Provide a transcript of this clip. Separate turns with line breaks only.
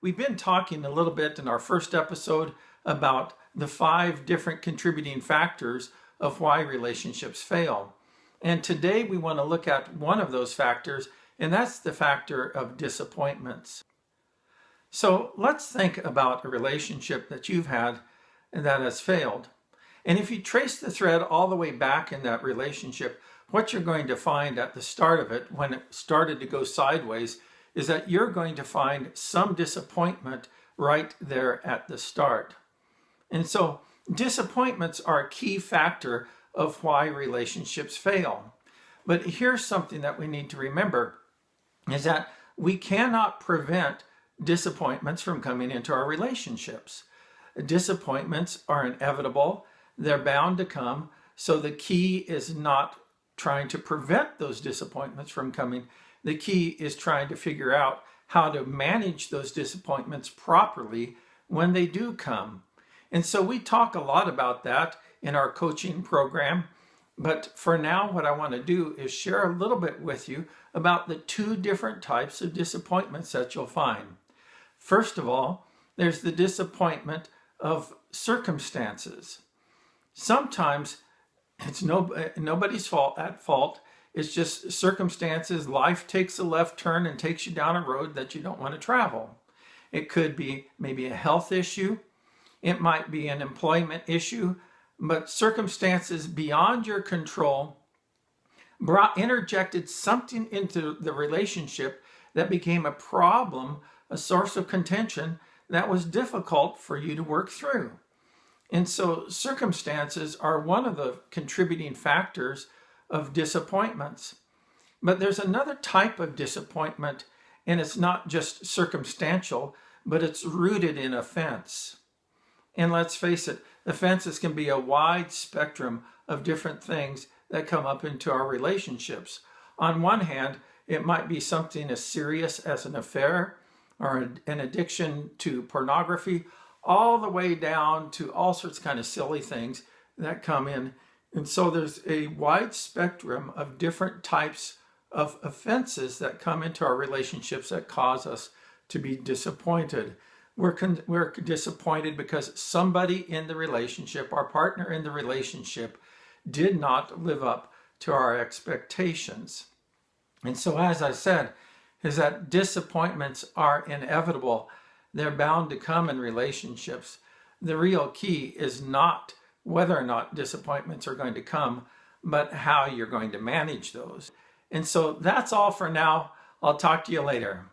We've been talking a little bit in our first episode about the 5 different contributing factors of why relationships fail. And today we want to look at one of those factors, and that's the factor of disappointments. So let's think about a relationship that you've had and that has failed. And if you trace the thread all the way back in that relationship, what you're going to find at the start of it, when it started to go sideways, is that you're going to find some disappointment right there at the start. And so disappointments are a key factor of why relationships fail. But here's something that we need to remember, is that we cannot prevent disappointments from coming into our relationships. Disappointments are inevitable. They're bound to come. So the key is not trying to prevent those disappointments from coming. The key is trying to figure out how to manage those disappointments properly when they do come. And so we talk a lot about that in our coaching program. But for now, what I want to do is share a little bit with you about the 2 different types of disappointments that you'll find. First of all, there's the disappointment of circumstances. Sometimes it's nobody's fault. It's just circumstances. Life takes a left turn and takes you down a road that you don't want to travel. It could be maybe a health issue. It might be an employment issue, but circumstances beyond your control interjected something into the relationship that became a problem, a source of contention that was difficult for you to work through. And so circumstances are one of the contributing factors of disappointments. But there's another type of disappointment, and it's not just circumstantial, but it's rooted in offense. And let's face it, offenses can be a wide spectrum of different things that come up into our relationships. On one hand, it might be something as serious as an affair or an addiction to pornography, all the way down to all sorts of kind of silly things that come in. And so there's a wide spectrum of different types of offenses that come into our relationships that cause us to be disappointed. We're disappointed because somebody in the relationship, our partner in the relationship, did not live up to our expectations. And so, as I said, is that disappointments are inevitable. They're bound to come in relationships. The real key is not whether or not disappointments are going to come, but how you're going to manage those. And so that's all for now. I'll talk to you later.